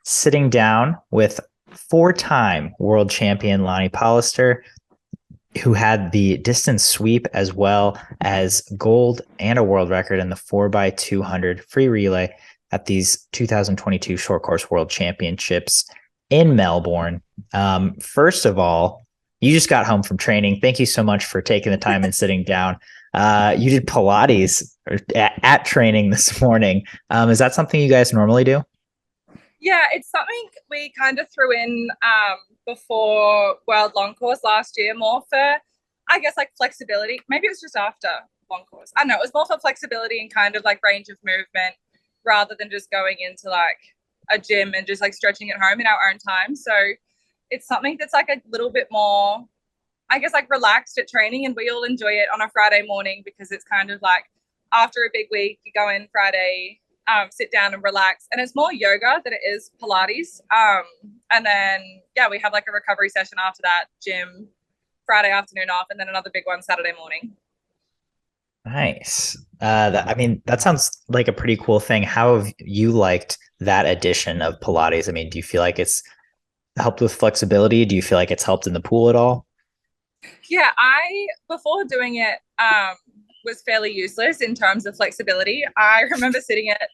sitting down with four-time world champion Lani Pallister, who had the distance sweep as well as gold and a world record in the 4x200 free relay at these 2022 short course world championships in Melbourne. First of all, you just got home from training. Thank you so much for taking the time and sitting down. You did Pilates at training this morning. Is that something you guys normally do? Yeah, it's something we kind of threw in before World Long Course last year, more for, I guess, like flexibility. Maybe it was just after Long Course. I don't know. It was more for flexibility and kind of like range of movement rather than just going into like a gym and just like stretching at home in our own time. So it's something that's like a little bit more, I guess, like relaxed at training, and we all enjoy it on a Friday morning because it's kind of like after a big week, you go in Friday, sit down and relax. And it's more yoga than it is Pilates. And then, yeah, we have like a recovery session after that, gym, Friday afternoon off, and then another big one Saturday morning. Nice. That sounds like a pretty cool thing. How have you liked that addition of Pilates? I mean, do you feel like it's helped with flexibility? Do you feel like it's helped in the pool at all? Yeah, before doing it, was fairly useless in terms of flexibility. I remember sitting at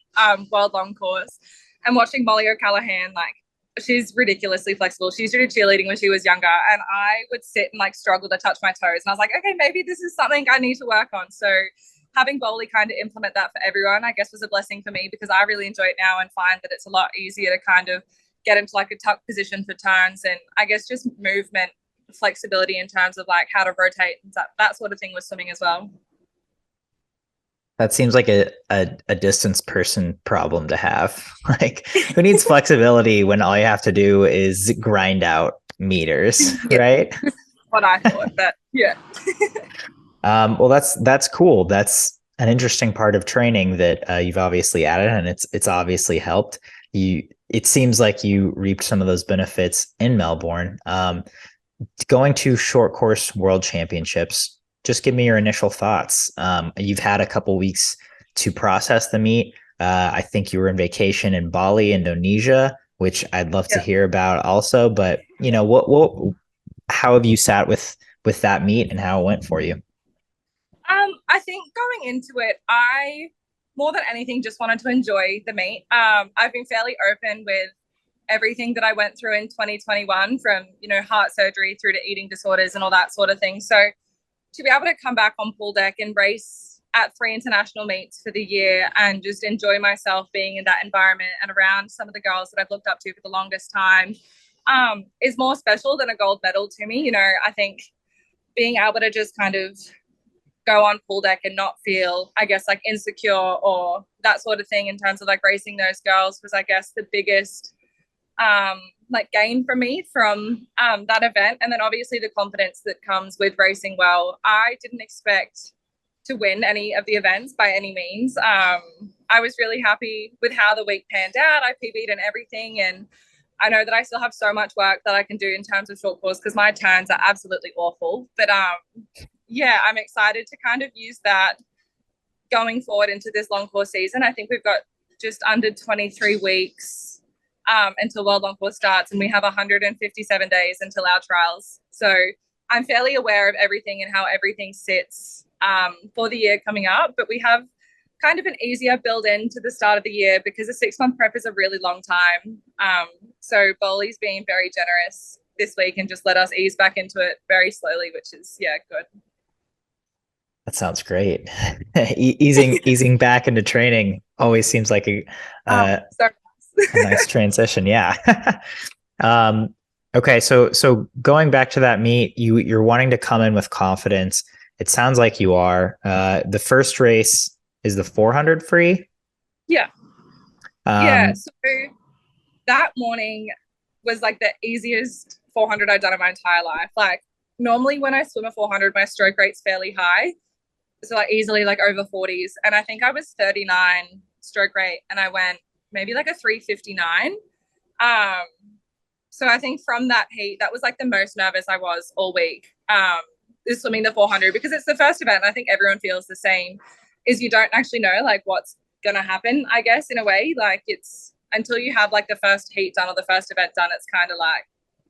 World Long Course and watching Molly O'Callaghan. Like, she's ridiculously flexible. She used to do cheerleading when she was younger, and I would sit and like struggle to touch my toes. And I was like, okay, maybe this is something I need to work on. So having Bowley kind of implement that for everyone, I guess, was a blessing for me because I really enjoy it now and find that it's a lot easier to kind of get into like a tuck position for turns, and I guess just movement flexibility in terms of like how to rotate and that sort of thing with swimming as well. That seems like a distance person problem to have. Like, who needs flexibility when all you have to do is grind out meters, Yeah, right? what I thought, but yeah. Well, that's cool. That's an interesting part of training that you've obviously added, and it's obviously helped. It seems like you reaped some of those benefits in Melbourne. Going to short course world championships, just give me your initial thoughts. You've had a couple weeks to process the meet. I think you were on vacation in Bali, Indonesia, which I'd love to Yeah. hear about also. But how have you sat with that meet and how it went for you? I think going into it, I more than anything just wanted to enjoy the meet. I've been fairly open with everything that I went through in 2021, from heart surgery through to eating disorders and all that sort of thing. So to be able to come back on pool deck and race at three international meets for the year and just enjoy myself being in that environment and around some of the girls that I've looked up to for the longest time, is more special than a gold medal to me. I think being able to just kind of go on pool deck and not feel, I guess, like insecure or that sort of thing in terms of like racing those girls was, I guess, the biggest like gain for me from that event. And then obviously the confidence that comes with racing well. I didn't expect to win any of the events by any means. I was really happy with how the week panned out. I PB'd and everything, and I know that I still have so much work that I can do in terms of short course because my turns are absolutely awful. But yeah, I'm excited to kind of use that going forward into this long course season. I think we've got just under 23 weeks until World Long Course starts, and we have 157 days until our trials. So I'm fairly aware of everything and how everything sits for the year coming up, but we have kind of an easier build in to the start of the year because a 6-month prep is a really long time. So Bowley's being very generous this week and just let us ease back into it very slowly, which is, yeah, good. That sounds great. Easing back into training always seems like So a nice transition. Yeah. Okay. So going back to that meet, you're wanting to come in with confidence. It sounds like you are. The first race is the 400 free. yeah. Yeah. Um, So that morning was like the easiest 400 I've done in my entire life. Like normally when I swim a 400, my stroke rate's fairly high. So like easily like over 40s. And I think I was 39 stroke rate and I went maybe like a 359. Um, so I think from that heat, that was like the most nervous I was all week. Is swimming the 400 because it's the first event. And I think everyone feels the same. Is you don't actually know like what's gonna happen. I guess in a way, like it's until you have like the first heat done or the first event done, it's kind of like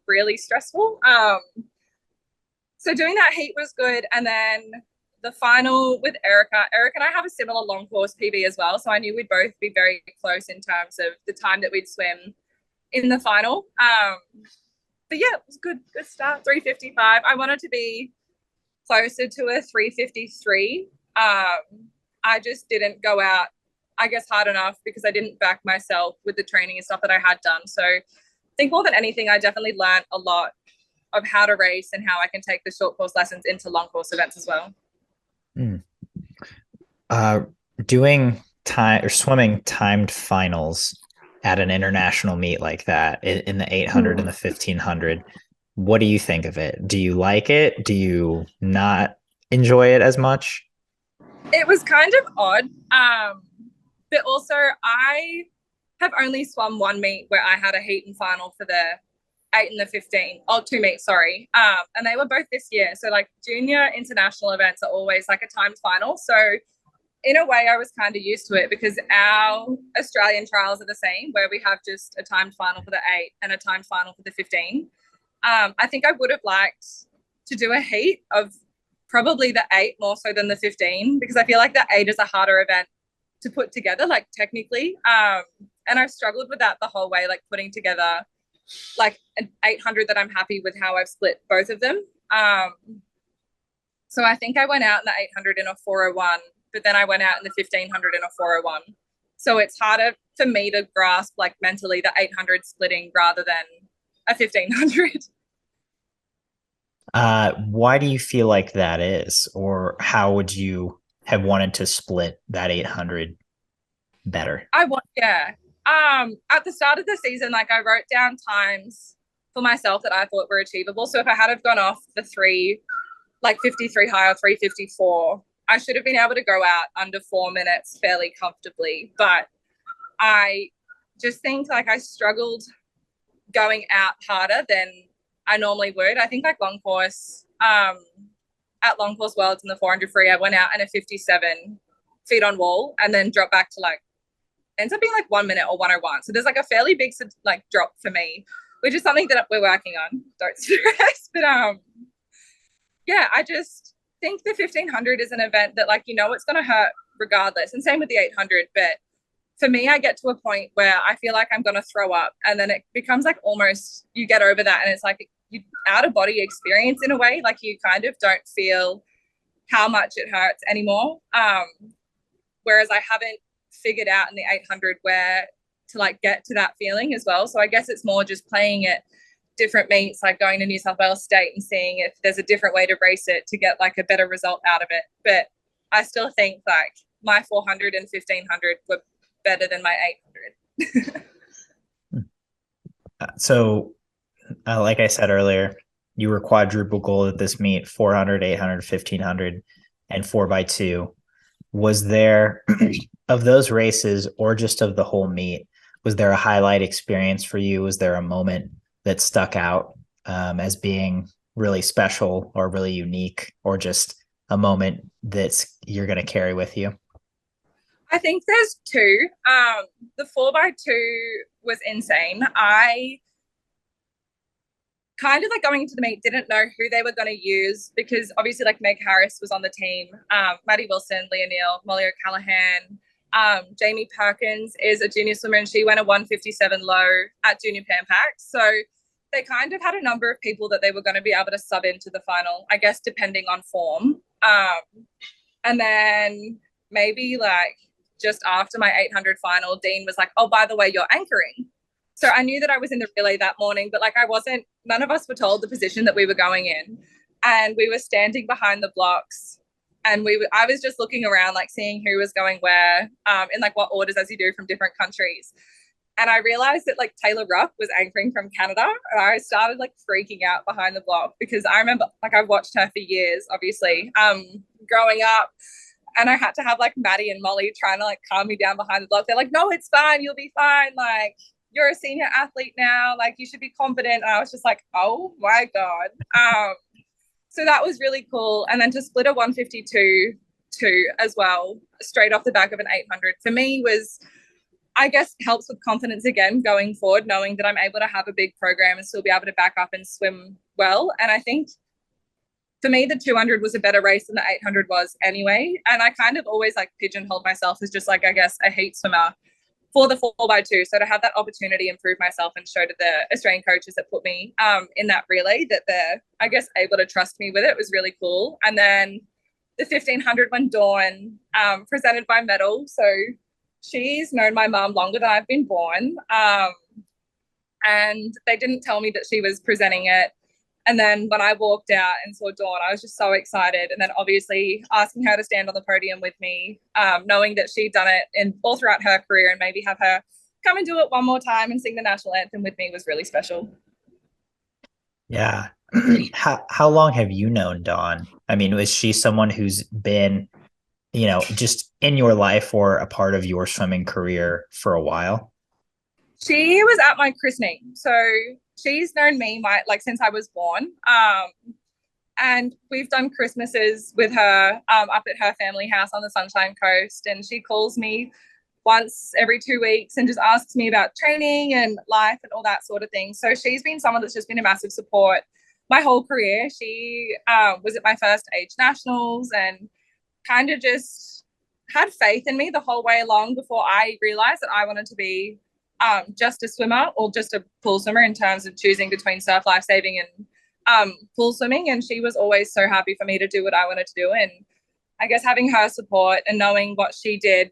really stressful. So doing that heat was good. And then the final with Erica and I have a similar long course PB as well. So I knew we'd both be very close in terms of the time that we'd swim in the final. But yeah, it was good start, 3:55. I wanted to be closer to a 3:53. I just didn't go out, I guess, hard enough because I didn't back myself with the training and stuff that I had done. So I think more than anything, I definitely learned a lot of how to race and how I can take the short course lessons into long course events as well. Doing time or swimming timed finals at an international meet like that in the 800 and the 1500, what do you think of it? Do you like it? Do you not enjoy it as much? It was kind of odd. But also I have only swum one meet where I had a heat and final for the 8 and the 15. Oh, two meets, sorry. And they were both this year. So like junior international events are always like a timed final. So in a way, I was kind of used to it because our Australian trials are the same, where we have just a timed final for the 8 and a timed final for the 15. I think I would have liked to do a heat of probably the 8 more so than the 15, because I feel like the 8 is a harder event to put together, like technically. And I've struggled with that the whole way, like putting together like an 800 that I'm happy with how I've split both of them. So I think I went out in the 800 in a 401, but then I went out in the 1500 in a 401. So it's harder for me to grasp like mentally the 800 splitting rather than a 1500. Why do you feel like that is, or how would you have wanted to split that 800 better? Yeah. At the start of the season, like I wrote down times for myself that I thought were achievable. So if I had have gone off the 53 high or 3:54, I should have been able to go out under 4 minutes fairly comfortably. But I just think like I struggled going out harder than I normally would. I think like long course, at long course worlds in the 400 free, I went out in a 57 feet on wall and then dropped back to like, ends up being like 1 minute or 101. So there's like a fairly big like drop for me, which is something that we're working on. Don't stress. But yeah, I just think the 1500 is an event that like, it's going to hurt regardless. And same with the 800. But for me, I get to a point where I feel like I'm going to throw up, and then it becomes like almost you get over that. And it's like you out of body experience in a way, like you kind of don't feel how much it hurts anymore. Whereas I haven't figured out in the 800 where to like get to that feeling as well. So I guess it's more just playing it different meets, like going to New South Wales State and seeing if there's a different way to race it to get like a better result out of it. But I still think like my 400 and 1500 were better than my 800. So, like I said earlier, you were quadruple gold at this meet: 400, 800, 1500, and 4x2. Was there, of those races or just of the whole meet, was there a highlight experience for you? Was there a moment that stuck out as being really special or really unique, or just a moment that's you're going to carry with you? I think there's two. The 4x2 was insane. I kind of like going into the meet didn't know who they were going to use, because obviously like Meg Harris was on the team, Maddie Wilson, Leah Neal, Molly O'Callaghan, Jamie Perkins is a junior swimmer and she went a 157 low at Junior Pan Pac. So they kind of had a number of people that they were going to be able to sub into the final, I guess, depending on form. And then maybe like just after my 800 final, Dean was like, oh, by the way, you're anchoring. So I knew that I was in the relay that morning, but like none of us were told the position that we were going in. And we were standing behind the blocks, and I was just looking around, like seeing who was going where, in like what orders as you do from different countries. And I realized that like Taylor Ruck was anchoring from Canada, and I started like freaking out behind the block, because I remember like I've watched her for years, obviously, growing up. And I had to have like Maddie and Molly trying to like calm me down behind the block. They're like, no, it's fine. You'll be fine. Like, you're a senior athlete now. Like, you should be confident. And I was just like, oh my God. So that was really cool. And then to split a 152 as well, straight off the back of an 800 for me was, I guess helps with confidence again going forward, knowing that I'm able to have a big program and still be able to back up and swim well. And I think for me, the 200 was a better race than the 800 was anyway. And I kind of always like pigeonholed myself as just like, I guess, a heat swimmer for the 4x2. So to have that opportunity and prove myself and show to the Australian coaches that put me in that relay that they're, I guess, able to trust me with it was really cool. And then the 1500 when Dawn presented my medal. So she's known my mum longer than I've been born. And they didn't tell me that she was presenting it. And then when I walked out and saw Dawn, I was just so excited. And then obviously asking her to stand on the podium with me, knowing that she'd done it all throughout her career, and maybe have her come and do it one more time and sing the national anthem with me was really special. Yeah. How long have you known Dawn? I mean, was she someone who's been, just in your life or a part of your swimming career for a while? She was at my christening. So she's known me since I was born. And we've done Christmases with her up at her family house on the Sunshine Coast. And she calls me once every 2 weeks and just asks me about training and life and all that sort of thing. So she's been someone that's just been a massive support my whole career. She was at my first age nationals and kind of just had faith in me the whole way along before I realized that I wanted to be just a swimmer or just a pool swimmer in terms of choosing between surf lifesaving and pool swimming. And she was always so happy for me to do what I wanted to do. And I guess having her support and knowing what she did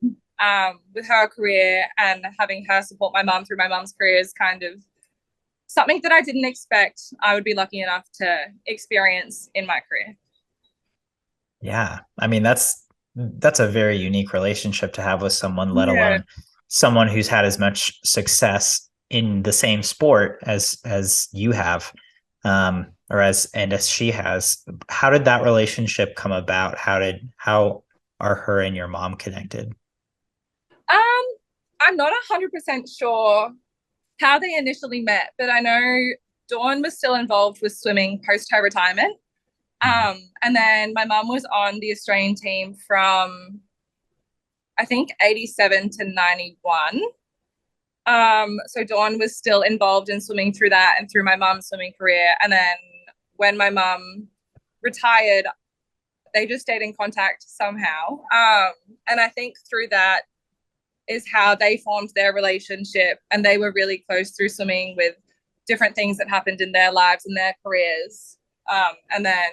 with her career and having her support my mum through my mum's career is kind of something that I didn't expect I would be lucky enough to experience in my career. Yeah. I mean, that's a very unique relationship to have with someone, let Yeah. alone someone who's had as much success in the same sport as you have, as she has. How did that relationship come about? How are her and your mom connected? I'm not 100% sure how they initially met, but I know Dawn was still involved with swimming post her retirement. And then my mum was on the Australian team from, I think, 87 to 91. So Dawn was still involved in swimming through that and through my mum's swimming career. And then when my mum retired, they just stayed in contact somehow. And I think through that is how they formed their relationship. And they were really close through swimming with different things that happened in their lives and their careers. And then,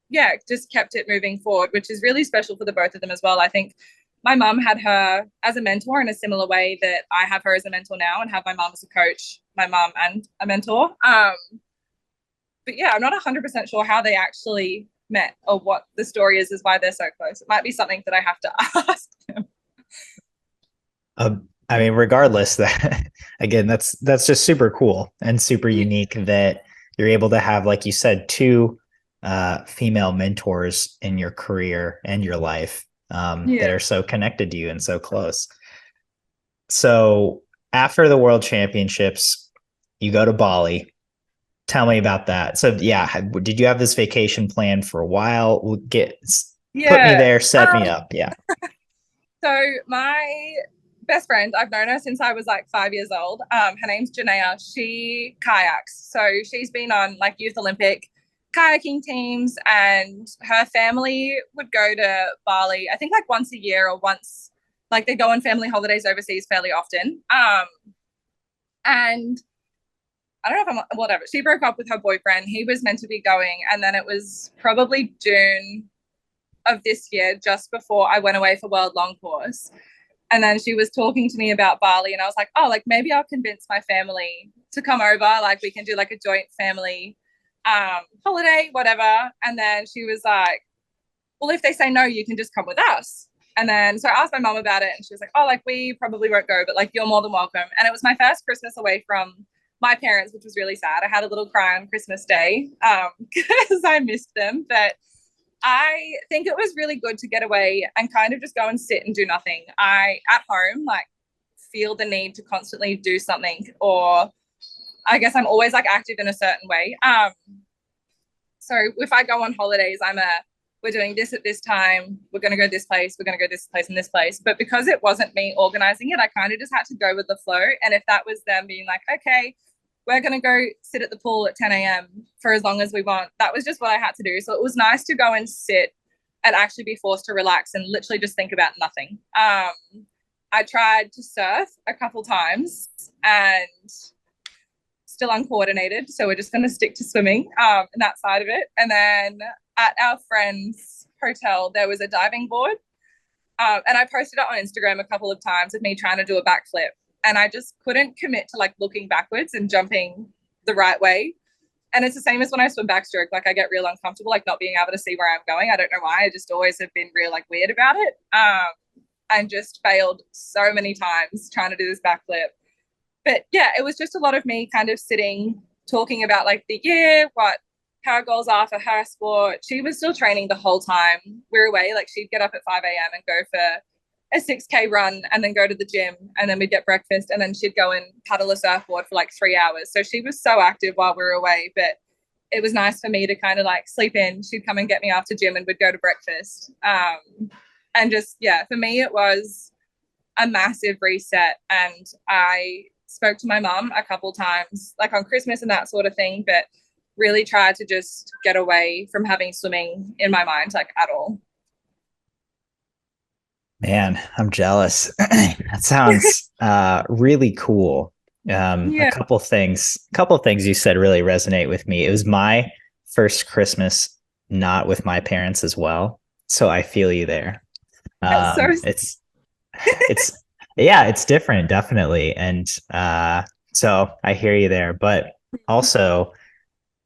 yeah, just kept it moving forward, which is really special for the both of them as well. I think my mum had her as a mentor in a similar way that I have her as a mentor now and have my mum as a coach, my mum and a mentor. But yeah, I'm not 100% sure how they actually met or what the story is why they're so close. It might be something that I have to ask them. I mean, regardless, that again, that's just super cool and super unique that you're able to have, like you said, two female mentors in your career and your life that are so connected to you and so close. So after the World Championships, you go to Bali. Tell me about that. So yeah, did you have this vacation planned for a while? Put me there, set me up. Yeah. So my best friend, I've known her since I was like 5 years old. Her name's Janaea. She kayaks. So she's been on like Youth Olympic kayaking teams, and her family would go to Bali, I think like once a year or once, like they go on family holidays overseas fairly often. And I don't know if whatever. She broke up with her boyfriend. He was meant to be going. And then it was probably June of this year, just before I went away for World Long Course. And then she was talking to me about Bali, and I was like, oh, like maybe I'll convince my family to come over. Like we can do like a joint family holiday, whatever. And then she was like, well, if they say no, you can just come with us. And then so I asked my mom about it, and she was like, oh, like we probably won't go, but like you're more than welcome. And it was my first Christmas away from my parents, which was really sad. I had a little cry on Christmas Day because I missed them. But I think it was really good to get away and kind of just go and sit and do nothing. I, at home, like feel the need to constantly do something, or I guess I'm always like active in a certain way. So if I go on holidays, I'm a we're doing this at this time, we're going to go this place, we're going to go this place and this place. But because it wasn't me organizing it, I kind of just had to go with the flow. And if that was them being like, okay, we're going to go sit at the pool at 10 a.m. for as long as we want, that was just what I had to do. So it was nice to go and sit and actually be forced to relax and literally just think about nothing. I tried to surf a couple times and still uncoordinated. So we're just going to stick to swimming and that side of it. And then at our friend's hotel, there was a diving board. And I posted it on Instagram a couple of times of me trying to do a backflip. And I just couldn't commit to like looking backwards and jumping the right way. And it's the same as when I swim backstroke. Like I get real uncomfortable, like not being able to see where I'm going. I don't know why. I just always have been real like weird about it. And just failed so many times trying to do this backflip. But yeah, it was just a lot of me kind of sitting, talking about like the year, what her goals are for her sport. She was still training the whole time we were away. Like she'd get up at 5 a.m. and go for a 6K run and then go to the gym, and then we'd get breakfast, and then she'd go and paddle a surfboard for like 3 hours. So she was so active while we were away, but it was nice for me to kind of like sleep in. She'd come and get me after gym and we'd go to breakfast. And just, yeah, for me, it was a massive reset. And I spoke to my mum a couple times, like on Christmas and that sort of thing, but really tried to just get away from having swimming in my mind, like at all. Man, I'm jealous. That sounds really cool. Yeah. A couple things you said really resonate with me. It was my first Christmas not with my parents as well, so I feel you there. That's so It's yeah, it's different, definitely. And so I hear you there, but also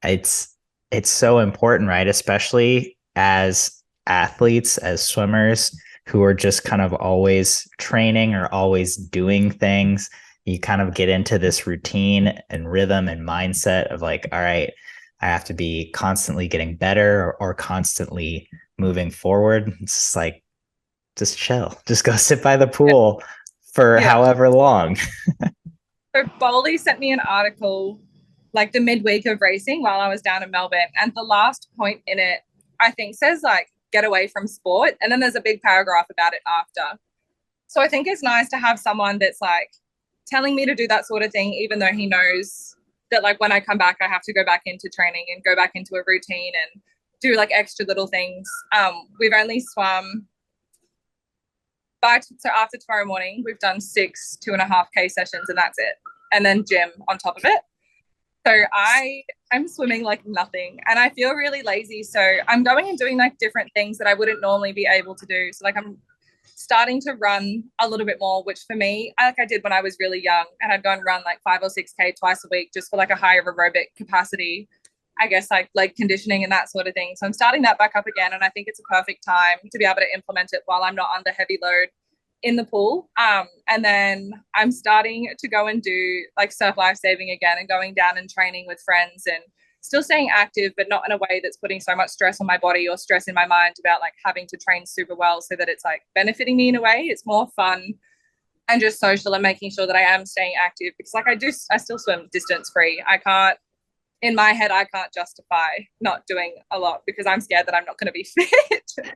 it's so important, right? Especially as athletes, as swimmers who are just kind of always training or always doing things. You kind of get into this routine and rhythm and mindset of like, all right, I have to be constantly getting better or constantly moving forward. It's just like, just chill, just go sit by the pool for however long. So Bowley sent me an article like the midweek of racing while I was down in Melbourne. And the last point in it, I think, says like, get away from sport. And then there's a big paragraph about it after. So I think it's nice to have someone that's like telling me to do that sort of thing, even though he knows that like when I come back, I have to go back into training and go back into a routine and do like extra little things. We've only swum so after tomorrow morning, we've done 6 2.5K sessions and that's it. And then gym on top of it. So I'm swimming like nothing and I feel really lazy. So I'm going and doing like different things that I wouldn't normally be able to do. So like I'm starting to run a little bit more, which for me, like I did when I was really young, and I'd go and run like 5 or 6K twice a week just for like a higher aerobic capacity, I guess, like leg conditioning and that sort of thing. So I'm starting that back up again. And I think it's a perfect time to be able to implement it while I'm not under heavy load in the pool. And then I'm starting to go and do like surf lifesaving again and going down and training with friends and still staying active, but not in a way that's putting so much stress on my body or stress in my mind about like having to train super well so that it's like benefiting me in a way. It's more fun and just social and making sure that I am staying active because like I still swim distance free. In my head, I can't justify not doing a lot because I'm scared that I'm not going to be fit.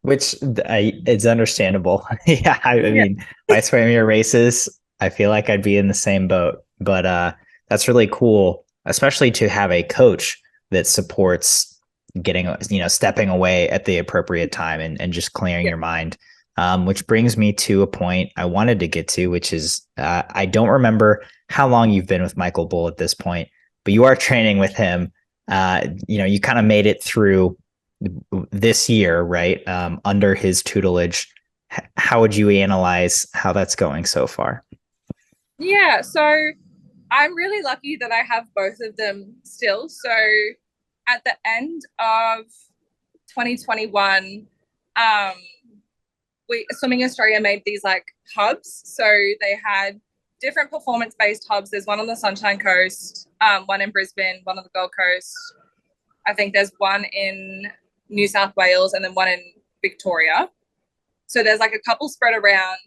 Which it's understandable. Yeah, I mean, if I swam your races, I feel like I'd be in the same boat. But that's really cool, especially to have a coach that supports getting, stepping away at the appropriate time and just clearing your mind. Which brings me to a point I wanted to get to, which is I don't remember how long you've been with Michael Bohl at this point, but you are training with him. You kind of made it through this year, right? Under his tutelage. How would you analyze how that's going so far? Yeah, so I'm really lucky that I have both of them still. So at the end of 2021, Swimming Australia made these like hubs. So they had different performance-based hubs. There's one on the Sunshine Coast, one in Brisbane, one on the Gold Coast. I think there's one in New South Wales and then one in Victoria. So there's like a couple spread around,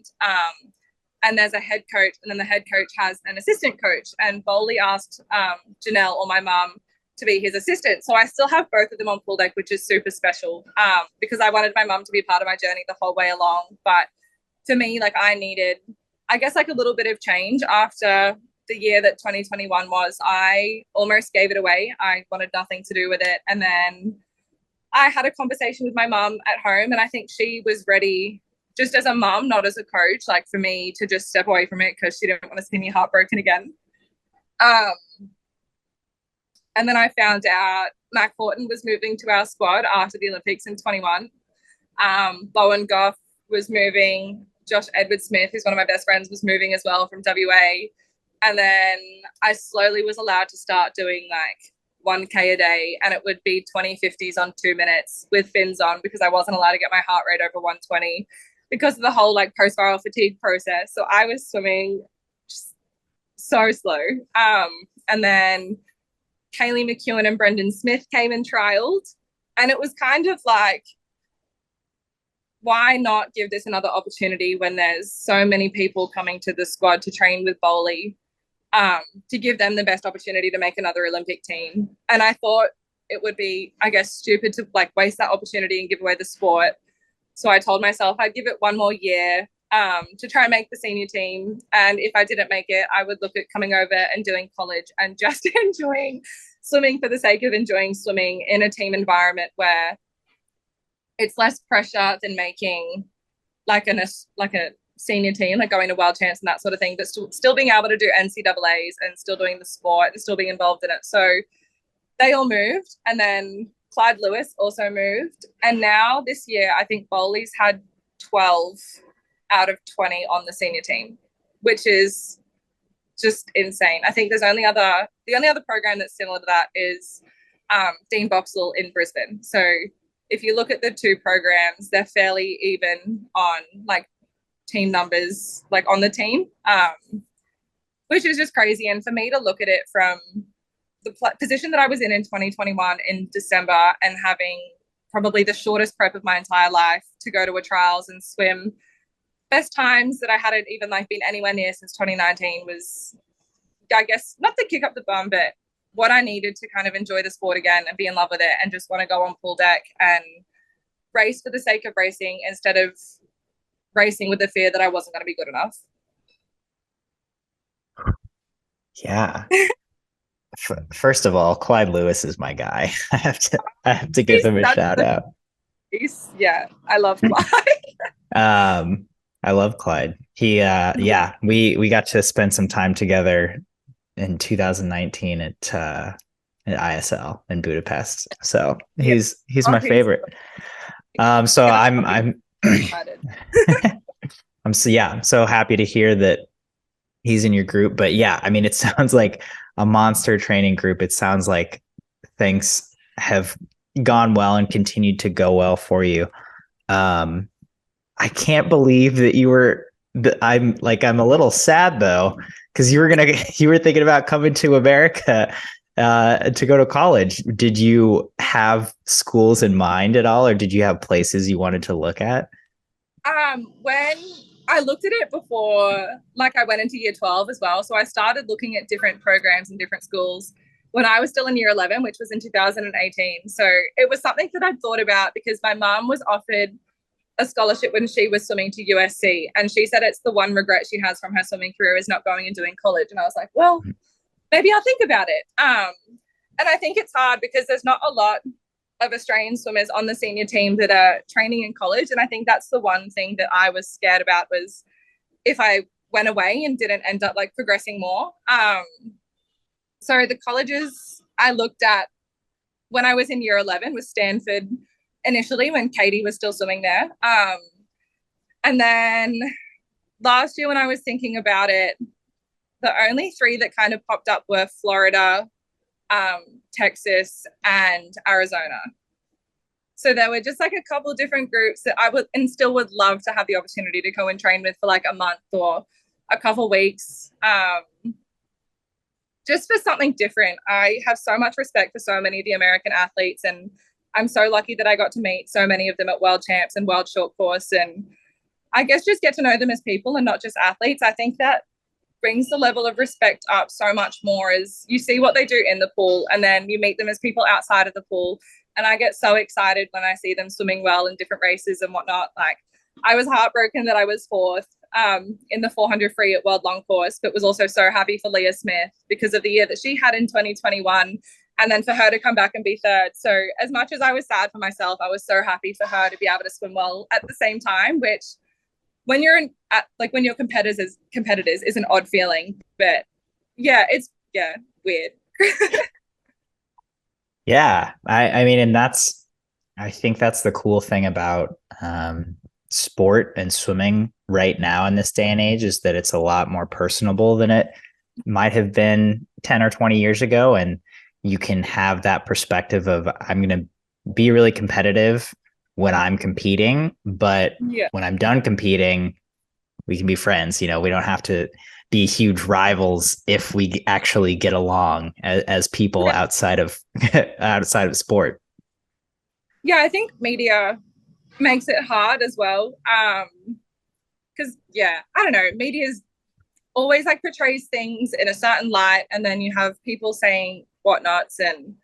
and there's a head coach, and then the head coach has an assistant coach. And Bowley asked Janelle or my mum to be his assistant. So I still have both of them on pool deck, which is super special, because I wanted my mum to be part of my journey the whole way along. But for me, like, I needed, I guess, like a little bit of change after the year that 2021 was. I almost gave it away. I wanted nothing to do with it. And then I had a conversation with my mum at home, and I think she was ready, just as a mum, not as a coach, like for me to just step away from it because she didn't want to see me heartbroken again. And then I found out Mac Horton was moving to our squad after the Olympics in 21. Bowen Goff was moving. Josh Edward Smith, who's one of my best friends, was moving as well from WA. And then I slowly was allowed to start doing like 1K a day, and it would be 2050s on 2 minutes with fins on, because I wasn't allowed to get my heart rate over 120 because of the whole like post-viral fatigue process. So I was swimming just so slow. And then Kaylee McEwen and Brendan Smith came and trialed, and it was kind of like, why not give this another opportunity when there's so many people coming to the squad to train with Bali, to give them the best opportunity to make another Olympic team. And I thought it would be, I guess, stupid to like waste that opportunity and give away the sport. So I told myself I'd give it one more year to try and make the senior team. And if I didn't make it, I would look at coming over and doing college and just enjoying swimming for the sake of enjoying swimming in a team environment where it's less pressure than making like a senior team, like going to world champs and that sort of thing, but still being able to do NCAAs and still doing the sport and still being involved in it. So they all moved, and then Clyde Lewis also moved. And now this year, I think Bowley's had 12 out of 20 on the senior team, which is just insane. I think the only other program that's similar to that is Dean Boxall in Brisbane. So if you look at the two programs, they're fairly even on like team numbers, like on the team, which is just crazy. And for me to look at it from the position that I was in 2021 in December, and having probably the shortest prep of my entire life to go to a trials and swim best times that I hadn't even like been anywhere near since 2019, was, I guess, not to kick up the bum, but what I needed to kind of enjoy the sport again and be in love with it and just want to go on pool deck and race for the sake of racing instead of racing with the fear that I wasn't going to be good enough. Yeah. First of all, Clyde Lewis is my guy. I have to give him a shout out. Yeah, I love Clyde. I love Clyde. He we got to spend some time together in 2019 at ISL in Budapest. So he's my favorite. So I'm I'm so happy to hear that he's in your group. But yeah, I mean, it sounds like a monster training group. It sounds like things have gone well and continued to go well for you. I can't believe that you were. I'm a little sad though, because you were thinking about coming to America to go to college. Did you have schools in mind at all, or did you have places you wanted to look at? When I looked at it before, like I went into year 12 as well. So I started looking at different programs and different schools when I was still in year 11, which was in 2018. So it was something that I'd thought about because my mom was offered a scholarship when she was swimming to USC. And she said it's the one regret she has from her swimming career is not going and doing college. And I was like, well, maybe I'll think about it. And I think it's hard because there's not a lot of Australian swimmers on the senior team that are training in college. And I think that's the one thing that I was scared about, was if I went away and didn't end up like progressing more. So the colleges I looked at when I was in year 11 was Stanford initially, when Katie was still swimming there. And then last year when I was thinking about it, the only three that kind of popped up were Florida, Texas, and Arizona. So there were just like a couple of different groups that I would and still would love to have the opportunity to go and train with for like a month or a couple weeks, just for something different. I have so much respect for so many of the American athletes, and I'm so lucky that I got to meet so many of them at World Champs and World Short Course, and I guess just get to know them as people and not just athletes. I think that brings the level of respect up so much more as you see what they do in the pool and then you meet them as people outside of the pool. And I get so excited when I see them swimming well in different races and whatnot. Like, I was heartbroken that I was fourth in the 400 free at World Long Course, but was also so happy for Leah Smith because of the year that she had in 2021. And then for her to come back and be third. So as much as I was sad for myself, I was so happy for her to be able to swim well at the same time, which when you're when you're competitors is an odd feeling. But yeah, it's weird. Yeah. I mean, and I think that's the cool thing about sport and swimming right now in this day and age, is that it's a lot more personable than it might have been 10 or 20 years ago. And you can have that perspective of, I'm going to be really competitive when I'm competing, but when I'm done competing, we can be friends. We don't have to be huge rivals if we actually get along as people outside of sport. Yeah, I think media makes it hard as well. Because I don't know, media's always like portrays things in a certain light, and then you have people saying whatnots, and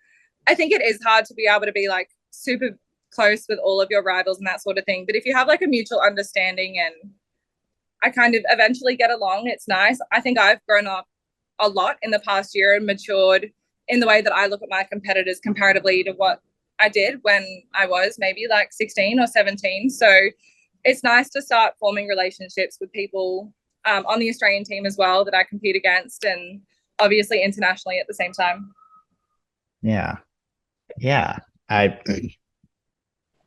I think it is hard to be able to be like super close with all of your rivals and that sort of thing. But if you have like a mutual understanding and I kind of eventually get along, it's nice. I think I've grown up a lot in the past year and matured in the way that I look at my competitors comparatively to what I did when I was maybe like 16 or 17. So it's nice to start forming relationships with people on the Australian team as well that I compete against, and obviously internationally at the same time. Yeah.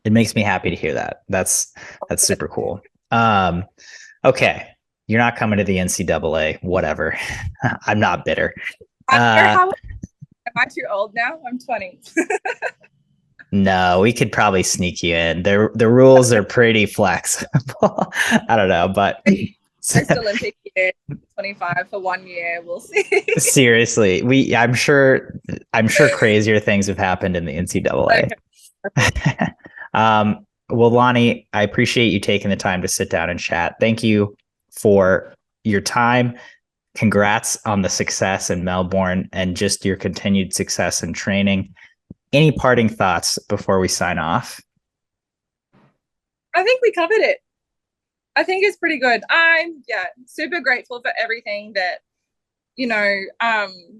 It makes me happy to hear that. That's super cool. Okay. You're not coming to the NCAA, whatever. I'm not bitter. Am I too old now? I'm 20. No, we could probably sneak you in. The rules are pretty flexible. I don't know, but Next Olympic year, 25 for 1 year. We'll see. Seriously, I'm sure crazier things have happened in the NCAA. Okay. Well, Lani, I appreciate you taking the time to sit down and chat. Thank you for your time. Congrats on the success in Melbourne and just your continued success in training. Any parting thoughts before we sign off? I think we covered it. I think it's pretty good. I'm super grateful for everything that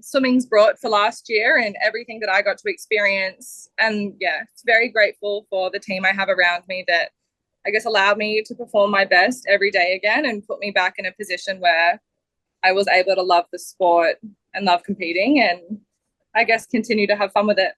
swimming's brought for last year and everything that I got to experience. And it's very grateful for the team I have around me that I guess allowed me to perform my best every day again and put me back in a position where I was able to love the sport and love competing and I guess continue to have fun with it.